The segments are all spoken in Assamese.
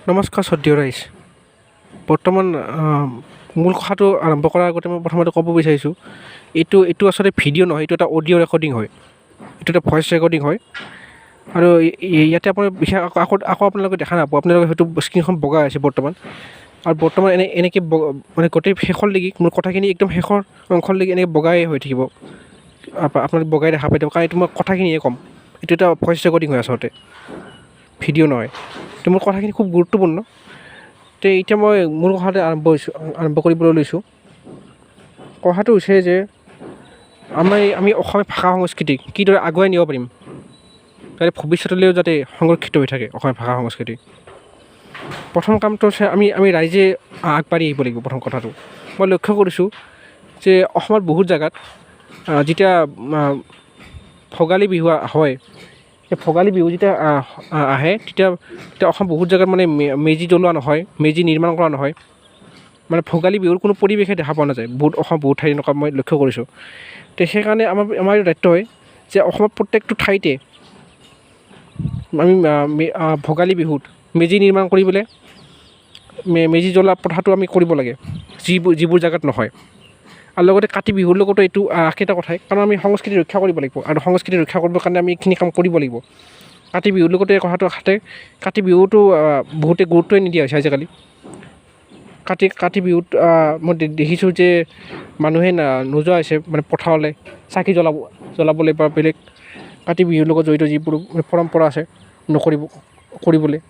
নমস্কাৰ শ্ৰদ্ধেয় ৰাইজ। বৰ্তমান মূল কথাটো আৰম্ভ কৰাৰ আগতে মই প্ৰথমতে ক'ব বিচাৰিছোঁ, এইটো আচলতে ভিডিঅ' নহয়, এইটো এটা অডিঅ' ৰেকৰ্ডিং হয়, এইটো এটা ভইচ ৰেকৰ্ডিং হয়। আৰু ইয়াতে আপুনি বিশেষ আকৌ আপোনালোকে দেখা নাপাব, আপোনালোকে হয়তো স্ক্ৰীণখন বগা আছে বৰ্তমান। আৰু বৰ্তমান এনেকৈ মানে গোটেই শেষৰলৈকে মোৰ কথাখিনি একদম শেষৰ অংশলৈকে এনেকৈ বগাই হৈ থাকিব, আপোনালোকে বগাই দেখা পাই থাকিব, কাৰণ এইটো মই কথাখিনিয়ে ক'ম। এইটো এটা ভইচ ৰেকৰ্ডিং হয় আচলতে, ভিডিঅ' নহয়। তো মোৰ কথাখিনি খুব গুৰুত্বপূৰ্ণ। তো এতিয়া মই মোৰ কথাতে আৰম্ভ কৰিবলৈ লৈছোঁ। কথাটো হৈছে যে আমি অসমীয়া ভাষা সংস্কৃতিক কিদৰে আগুৱাই নিব পাৰিম, যাতে ভৱিষ্যতলৈও যাতে সংৰক্ষিত হৈ থাকে অসমীয়া ভাষা সংস্কৃতি। প্ৰথম কামটো হৈছে আমি ৰাইজে আগবাঢ়ি আহিব লাগিব। প্ৰথম কথাটো মই লক্ষ্য কৰিছোঁ যে অসমত বহুত জেগাত যেতিয়া ভোগালী বিহু হয়, এই ভোগালী বিহু যেতিয়া আহে তেতিয়া অসম বহুত জেগাত মানে মেজি জ্বলোৱা নহয়, মেজি নিৰ্মাণ কৰা নহয়, মানে ভোগালী বিহুৰ কোনো পৰিৱেশে দেখা পোৱা নাযায়। বহুত ঠাইত এনেকুৱা মই লক্ষ্য কৰিছোঁ। তো সেইকাৰণে আমাৰ দায়িত্ব হয় যে অসমত প্ৰত্যেকটো ঠাইতে আমি ভোগালী বিহুত মেজি নিৰ্মাণ কৰিবলৈ মেজি জ্বলোৱা প্ৰথাটো আমি কৰিব লাগে, যিবোৰ জেগাত নহয়। আৰু লগতে কাতি বিহুৰ লগতো এইটো একেটা কথাই, কাৰণ আমি সংস্কৃতি ৰক্ষা কৰিব লাগিব, আৰু সংস্কৃতি ৰক্ষা কৰিবৰ কাৰণে আমি এইখিনি কাম কৰিব লাগিব। কাতি বিহুৰ লগতে কথাটো খাতে, কাতি বিহুটো বহুতে গুৰুত্বই নিদিয়া হৈছে আজিকালি। কাতি বিহুত মই দেখিছোঁ যে মানুহে নোযোৱা হৈছে মানে পথাৰলৈ চাকি জ্বলাবলৈ বা বেলেগ কাতি বিহুৰ লগত জড়িত যিবোৰ পৰম্পৰা আছে কৰিবলৈ।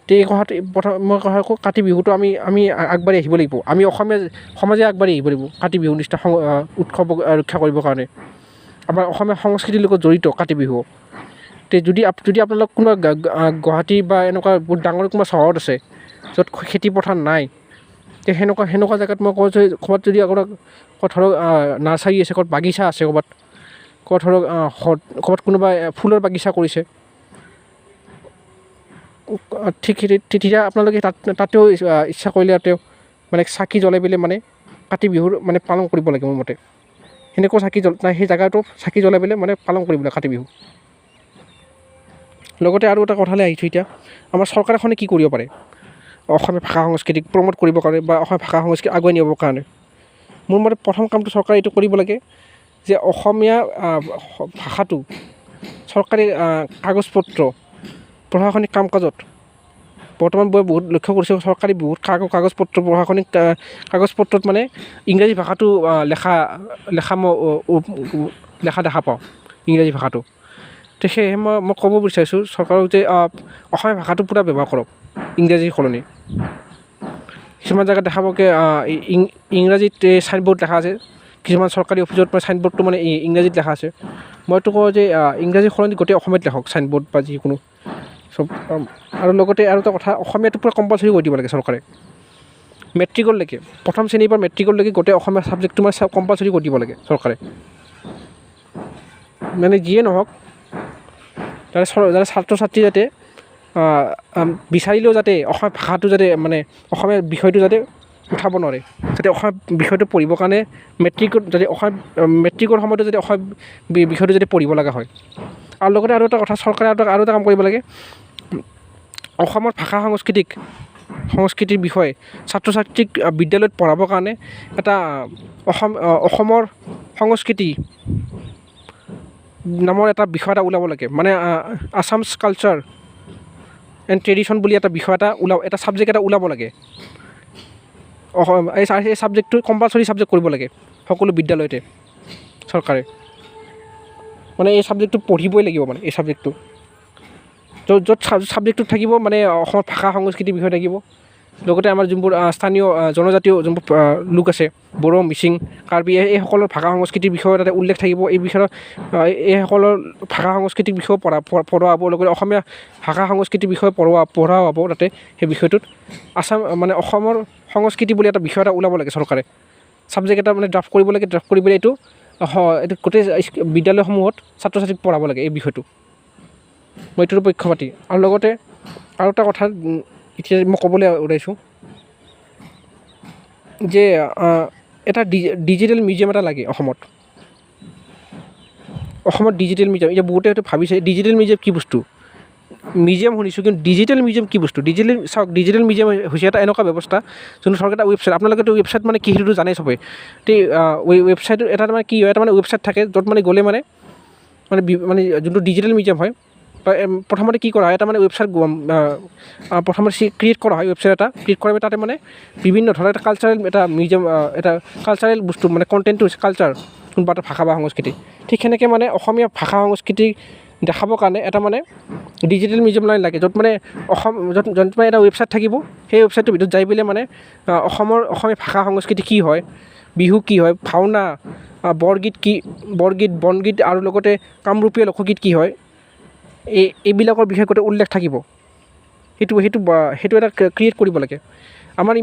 তো এই কথাটো মই কওঁ, কাতি বিহুটো আমি আগবাঢ়ি আহিব লাগিব। আমি অসমীয়া সমাজে আগবাঢ়ি আহিব লাগিব কাতি বিহুৰ নিচিনা উৎসৱ ৰক্ষা কৰিবৰ কাৰণে। আমাৰ অসমীয়া সংস্কৃতিৰ লগত জড়িত কাতি বিহু। তো যদি আপোনালোক কোনোবা গুৱাহাটী বা এনেকুৱা বহুত ডাঙৰ কোনোবা চহৰত আছে য'ত খেতি পথাৰ নাই, তো সেনেকুৱা জেগাত মই কওঁ যে ক'ৰবাত যদি আপোনাৰ ধৰক নাৰ্চাৰী আছে, ক'ৰবাত বাগিচা আছে, ক'ৰবাত ধৰক ক'ৰবাত কোনোবাই ফুলৰ বাগিচা কৰিছে, ঠিক তেতিয়া আপোনালোকে তাতেও ইচ্ছা কৰিলে তেওঁ মানে চাকি জ্বলাই পেলাই মানে কাতি বিহুৰ মানে পালন কৰিব লাগে। মোৰ মতে সেনেকুৱা সেই জেগাটো চাকি জ্বলাই পেলাই মানে পালন কৰিব লাগে কাতি বিহু। লগতে আৰু এটা কথালৈ আহিছোঁ, এতিয়া আমাৰ চৰকাৰখনে কি কৰিব পাৰে অসমীয়া ভাষা সংস্কৃতিক প্ৰমোট কৰিবৰ কাৰণে বা অসমীয়া ভাষা সংস্কৃতি আগুৱাই নিবৰ কাৰণে। মোৰ মতে প্ৰথম কামটো চৰকাৰে এইটো কৰিব লাগে যে অসমীয়া ভাষাটো চৰকাৰী কাগজ পত্ৰ, প্ৰশাসনিক কাম কাজত বৰ্তমান মই বহুত লক্ষ্য কৰিছোঁ, চৰকাৰী বহুত কাগজ পত্ৰ, প্ৰশাসনিক কাগজ পত্ৰত মানে ইংৰাজী ভাষাটো লেখা দেখা পাওঁ, ইংৰাজী ভাষাটো। তো সেয়েহে মই ক'ব বিচাৰিছোঁ চৰকাৰক যে অসমীয়া ভাষাটো পূৰা ব্যৱহাৰ কৰক ইংৰাজীৰ সলনি। কিছুমান জেগাত দেখা পাওঁ ইংৰাজীত চাইনবোৰ্ড লেখা আছে, কিছুমান চৰকাৰী অফিচত চাইনবোৰ্ডটো মানে ইংৰাজীত লেখা আছে। মইতো কওঁ যে ইংৰাজীৰ সলনি গোটেই অসমীয়াত লেখক চাইনবোৰ্ড বা যিকোনো চব। আৰু লগতে আৰু এটা কথা, অসমীয়াটো পূৰা কম্পালচৰি কৰি দিব লাগে চৰকাৰে। মেট্ৰিকলৈকে, প্ৰথম শ্ৰেণীৰ পৰা মেট্ৰিকলৈকে গোটেই অসমীয়া ছাবজেক্টটো মানে কম্পালচৰি কৰি দিব লাগে চৰকাৰে। মানে যিয়ে নহওক, যাতে ছাত্ৰ ছাত্ৰী যাতে বিচাৰিলেও যাতে অসমীয়া ভাষাটো যাতে মানে অসমীয়া বিষয়টো যাতে উঠাব নোৱাৰে, যাতে অসমীয়া বিষয়টো পঢ়িবৰ কাৰণে মেট্ৰিকৰ সময়তো যাতে অসমীয়া বিষয়টো যাতে পঢ়িব লগা হয়। আৰু লগতে আৰু এটা কথা, চৰকাৰে আৰু এটা কাম কৰিব লাগে, অসমৰ ভাষা সংস্কৃতিৰ বিষয়ে ছাত্ৰ ছাত্ৰীক বিদ্যালয়ত পঢ়াবৰ কাৰণে এটা অসমৰ সংস্কৃতি নামৰ এটা বিষয় এটা ওলাব লাগে। মানে আছামছ কালচাৰ এণ্ড ট্ৰেডিশ্যন বুলি এটা বিষয় এটা ছাবজেক্ট এটা ওলাব লাগে। এই ছাবজেক্টটো কম্পালচৰি ছাবজেক্ট কৰিব লাগে সকলো বিদ্যালয়তে চৰকাৰে। মানে এই ছাবজেক্টটো পঢ়িবই লাগিব, মানে এই ছাবজেক্টটো য'ত ছাবজেক্টটোত থাকিব মানে অসমৰ ভাষা সংস্কৃতিৰ বিষয়ে থাকিব। লগতে আমাৰ যোনবোৰ স্থানীয় জনজাতীয় যোনবোৰ লোক আছে, বড়ো, মিচিং, কাৰ্বি, এইসকলৰ ভাষা সংস্কৃতিৰ বিষয়ে তাতে উল্লেখ থাকিব। এইসকলৰ ভাষা সংস্কৃতিৰ বিষয়েও পঢ়োৱা হ'ব। লগতে অসমীয়া ভাষা সংস্কৃতিৰ বিষয়ে পঢ়োৱা হ'ব তাতে সেই বিষয়টোত। মানে অসমৰ সংস্কৃতি বুলি এটা বিষয় এটা ওলাব লাগে চৰকাৰে, ছাবজেক্ট এটা মানে ড্ৰাফ্ট কৰিব লাগে। ড্ৰাফ্ট কৰি পেলাই এইটো গোটেই বিদ্যালয়সমূহত ছাত্ৰ ছাত্ৰীক পঢ়াব লাগে এই বিষয়টো। মই এইটোৰ পক্ষপাতী। আৰু লগতে আৰু এটা কথা এতিয়া মই ক'বলৈ ওলাইছোঁ যে এটা ডিজিটেল মিউজিয়াম এটা লাগে অসমত। ডিজিটেল মিউজিয়াম, এতিয়া বহুতে হয়তো ভাবিছে ডিজিটেল মিউজিয়াম কি বস্তু। মিউজিয়াম শুনিছোঁ, কিন্তু ডিজিটেল মিউজিয়াম কি বস্তু? ডিজিটেল মিউজিয়াম হৈছে এটা এনেকুৱা ব্যৱস্থা যোনটো ধৰক এটা ৱেবছাইট, আপোনালোকেতো ৱেবছাইট মানে কি সেইটোতো জানেই চবেই। তে ৱেবছাইটত এটা মানে কি হয়, এটা মানে ৱেবছাইট থাকে য'ত মানে গ'লে মানে যোনটো ডিজিটেল মিউজিয়াম হয়, প্ৰথমতে কি কৰা হয়, এটা মানে ৱেবছাইট প্ৰথমতে ক্ৰিয়েট কৰা হয়, ৱেবছাইট এটা ক্ৰিয়েট কৰা তাতে মানে বিভিন্ন ধৰণৰ এটা কালচাৰেল এটা মিউজিয়াম, এটা কালচাৰেল বস্তু মানে কণ্টেণ্টটো হৈছে কালচাৰ, কোনোবা এটা ভাষা বা সংস্কৃতি। ঠিক সেনেকৈ মানে অসমীয়া ভাষা সংস্কৃতি দেখাবৰ কাৰণে এটা মানে ডিজিটেল মিউজিয়াম লাগে, য'ত মানে য'ত মানে এটা ৱেবছাইট থাকিব, সেই ৱেবছাইটটোৰ ভিতৰত যাই পেলাই মানে অসমীয়া ভাষা সংস্কৃতি কি হয়, বিহু কি হয়, ভাওনা, বৰগীত কি, বনগীত আৰু লগতে কামৰূপীয়া লোকগীত কি হয়, এইবিলাকৰ বিষয়ে গোটেই উল্লেখ থাকিব। সেইটো এটা ক্ৰিয়েট কৰিব লাগে। আমাৰ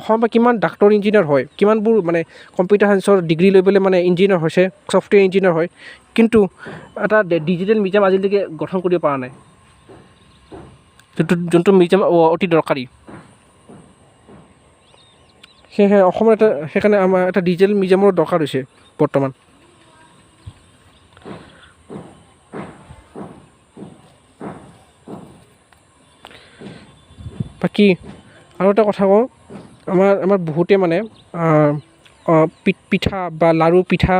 অসমৰ পৰা কিমান ডাক্তৰ ইঞ্জিনিয়াৰ হয়, কিমানবোৰ মানে কম্পিউটাৰ চায়েন্সৰ ডিগ্ৰী লৈ পেলাই মানে ইঞ্জিনিয়াৰ হৈছে, ছফ্টৱেৰ ইঞ্জিনিয়াৰ হয়, কিন্তু এটা ডিজিটেল মিউজিয়াম আজিলৈকে গঠন কৰিব পৰা নাই, যোনটো মিউজিয়াম অতি দৰকাৰী। সেয়েহে অসমৰ সেইকাৰণে আমাৰ এটা ডিজিটেল মিউজিয়ামৰ দৰকাৰ হৈছে বৰ্তমান। বাকী আৰু এটা কথা কওঁ, আমাৰ বহুতে মানে পিঠা বা লাড়ু পিঠা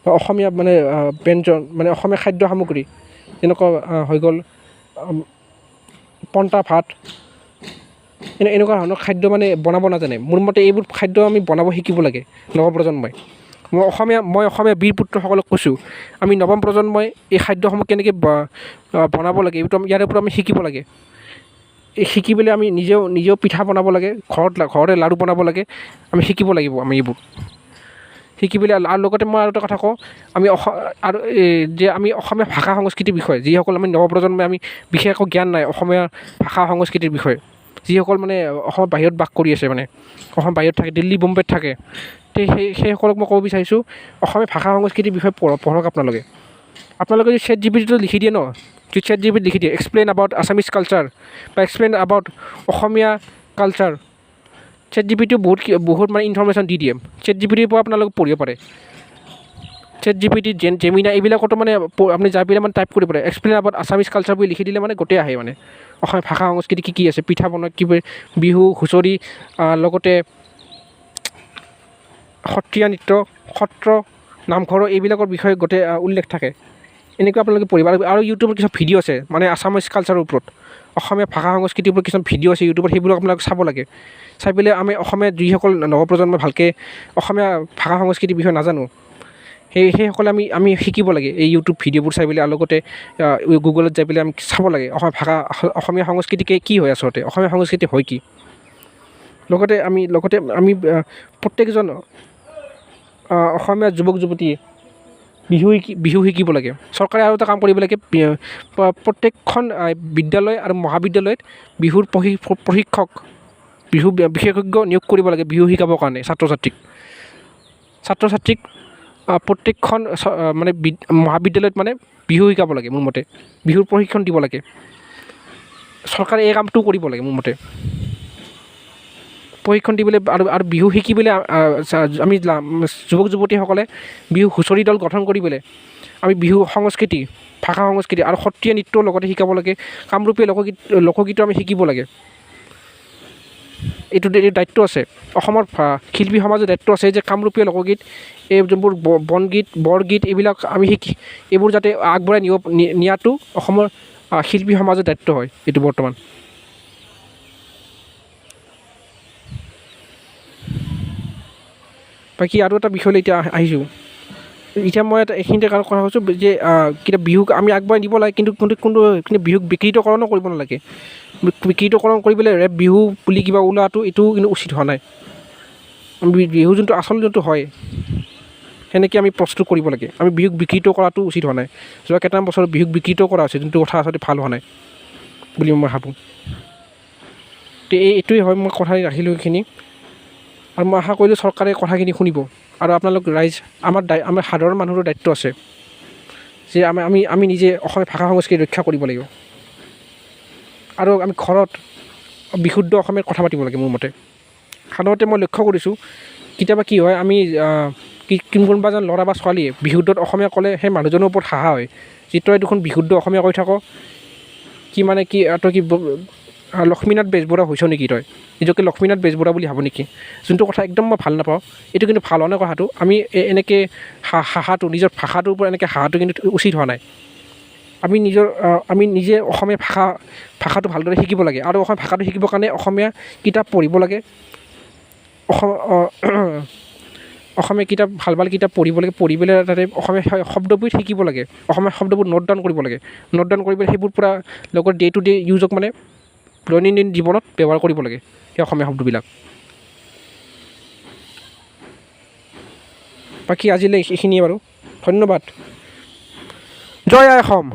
বা অসমীয়া মানে ব্যঞ্জন মানে অসমীয়া খাদ্য সামগ্ৰী যেনেকুৱা হৈ গ'ল পন্তা ভাত, এনেকুৱা ধৰণৰ খাদ্য মানে বনাব নাজানে। মোৰ মতে এইবোৰ খাদ্য আমি বনাব শিকিব লাগে নৱপ্ৰজন্মই। মই অসমীয়া বীৰ পুত্ৰসকলক কৈছোঁ, আমি নৱম প্ৰজন্মই এই খাদ্যসমূহ কেনেকৈ বনাব লাগে ইয়াৰ ওপৰত আমি শিকিব লাগে। শিকি পেলাই আমি নিজেও পিঠা বনাব লাগে, ঘৰতে লাড়ু বনাব লাগে, আমি শিকিব লাগিব আমি এইবোৰ শিকি পেলাই। আৰু লগতে মই আৰু এটা কথা কওঁ, আমি অসমীয়া ভাষা সংস্কৃতিৰ বিষয়ে যিসকল আমি নৱপ্ৰজন্মই আমি বিশেষ একো জ্ঞান নাই অসমীয়া ভাষা সংস্কৃতিৰ বিষয়ে, যিসকল মানে অসমৰ বাহিৰত বাস কৰি আছে, মানে অসমৰ বাহিৰত থাকে, দিল্লী বোম্বেত থাকে, সেইসকলক মই ক'ব বিচাৰিছোঁ অসমীয়া ভাষা সংস্কৃতিৰ বিষয়ে পঢ়ক আপোনালোকে যদি ChatGPT লিখি দিয়ে ন, ChatGPT লিখি দিয়ে এক্সপ্লেইন এবাউট আছামিজ কালচাৰ বা explain about Asomiya culture, ChatGPT বহুত মানে ইনফৰমেশ্যন দি দিয়ে। ChatGPTৰ পৰা আপোনালোকে পঢ়িব পাৰে। ChatGPT, জেমিনা এইবিলাকতো মানে আপুনি যাই পেলাই মানে টাইপ কৰিব পাৰে, এক্সপ্লেইন এবাউট আছামিজ কালচাৰ বুলি লিখি দিলে মানে গোটেই আহে, মানে অসমীয়া ভাষা সংস্কৃতি কি আছে, পিঠা বনোৱা কি, বিহু, হুঁচৰি, লগতে সত্ৰীয়া নৃত্য, সত্ৰ, নামঘৰ, এইবিলাকৰ বিষয়ে গোটেই উল্লেখ থাকে। এনেকুৱা আপোনালোকে পঢ়িব। আৰু ইউটিউবত কিছুমান ভিডিঅ' আছে মানে আছামিজ কালচাৰৰ ওপৰত, অসমীয়া ভাষা সংস্কৃতিৰ ওপৰত কিছুমান ভিডিঅ' আছে ইউটিউবত, সেইবোৰক আপোনালোকে চাব লাগে। চাই পেলাই আমি অসমীয়া যিসকল নৱপ্ৰজন্মই ভালকৈ অসমীয়া ভাষা সংস্কৃতিৰ বিষয়ে নাজানো, সেইসকলে আমি শিকিব লাগে এই ইউটিউব ভিডিঅ'বোৰ চাই পেলাই। আৰু লগতে গুগলত যাই পেলাই আমি চাব লাগে অসমীয়া সংস্কৃতি কি হয়, আচলতে অসমীয়া সংস্কৃতি হয় কি। লগতে আমি প্ৰত্যেকজন অসমীয়া যুৱক যুৱতীয়ে বিহু শিকিব লাগে। চৰকাৰে আৰু এটা কাম কৰিব লাগে, প্ৰত্যেকখন বিদ্যালয় আৰু মহাবিদ্যালয়ত বিহুৰ প্ৰশিক্ষক, বিহু বিশেষজ্ঞ নিয়োগ কৰিব লাগে বিহু শিকাবৰ কাৰণে ছাত্ৰ ছাত্ৰীক প্ৰত্যেকখন মানে মহাবিদ্যালয়ত মানে বিহু শিকাব লাগে। মোৰ মতে বিহুৰ প্ৰশিক্ষণ দিব লাগে, চৰকাৰে এই কামটো কৰিব লাগে মোৰ মতে, প্ৰশিক্ষণ দিবলৈ। আৰু বিহু শিকিবলৈ আমি যুৱক যুৱতীসকলে বিহু হুঁচৰি দল গঠন কৰি পেলাই আমি বিহু সংস্কৃতি, ভাষা সংস্কৃতি আৰু সত্ৰীয়া নৃত্যৰ লগতে শিকাব লাগে। কামৰূপীয়া লোকগীতো আমি শিকিব লাগে। এইটো দায়িত্ব আছে অসমৰ শিল্পী সমাজৰ, দায়িত্ব আছে যে কামৰূপীয়া লোকগীত, এই যোনবোৰ বনগীত, বৰগীত, এইবিলাক আমি এইবোৰ যাতে আগবঢ়াই নিয়াটো অসমৰ শিল্পী সমাজৰ দায়িত্ব হয় এইটো বৰ্তমান। বাকী আৰু এটা বিষয়লৈ এতিয়া আহিছোঁ। এতিয়া মই এইখিনিতে কথা কৈছোঁ যে কেতিয়া বিহুক আমি আগবঢ়াই নিব লাগে, কিন্তু বিহুক বিকৃতকৰণো কৰিব নালাগে। বিকৃতকৰণ কৰি পেলাই ৰেপ বিহু বুলি কিবা ওলোৱাটো এইটো কিন্তু উচিত হোৱা নাই। বিহু যোনটো আচল যোনটো হয় সেনেকৈ আমি প্ৰস্তুত কৰিব লাগে। আমি বিহুক বিকৃত কৰাটো উচিত হোৱা নাই। যোৱা কেইটামান বছৰত বিহুক বিকৃত কৰা হৈছে, যোনটো কথা আচলতে ভাল হোৱা নাই বুলি মই ভাবোঁ। তো এইটোৱে হয়, মই কথা ৰাখিলোঁ এইখিনি। আৰু মই আশা কৰিলোঁ চৰকাৰে কথাখিনি শুনিব। আৰু আপোনালোক ৰাইজ, আমাৰ সাধাৰণ মানুহৰ দায়িত্ব আছে যে আমি নিজে অসমীয়া ভাষা সংস্কৃতি ৰক্ষা কৰিব লাগিব। আৰু আমি ঘৰত বিশুদ্ধ অসমীয়াত কথা পাতিব লাগে মোৰ মতে। সাধাৰণতে মই লক্ষ্য কৰিছোঁ কেতিয়াবা কি হয়, আমি কোনোবা এজন ল'ৰা বা ছোৱালীয়ে বিশুদ্ধত অসমীয়া ক'লে সেই মানুহজনৰ ওপৰত হাঁহা হয়, যে তই দেখোন বিশুদ্ধ অসমীয়া কৈ থাক, কি মানে কি তই কি লক্ষ্মীনাথ বেজবৰুৱা হৈছ নেকি তই নিজকে লক্ষ্মীনাথ বেজবৰুৱা বুলি ভাবোঁ নেকি যোনটো কথা একদম মই ভাল নাপাওঁ এইটো কিন্তু ভাল হোৱা নাই কথাটো আমি এনেকৈ হাঁহাটো নিজৰ ভাষাটোৰ ওপৰত এনেকৈ হাঁহাটো কিন্তু উচিত হোৱা নাই আমি নিজে অসমীয়া ভাষাটো ভালদৰে শিকিব লাগে আৰু অসমীয়া ভাষাটো শিকিবৰ কাৰণে অসমীয়া কিতাপ পঢ়িব লাগে অসমীয়া কিতাপ ভাল কিতাপ পঢ়িব লাগে পঢ়ি পেলাই তাতে অসমীয়া শব্দবোৰ শিকিব লাগে অসমীয়া শব্দবোৰ নোট ডাউন কৰিব লাগে নোট ডাউন কৰি পেলাই সেইবোৰ পূৰা লগত ডে টু ডে ইউজক মানে দৈনন্দিন জীৱনত ব্যৱহাৰ কৰিব লাগে সেই অসমীয়া শব্দবিলাক বাকী আজিলৈ এইখিনিয়ে বাৰু ধন্যবাদ জয় আই অসম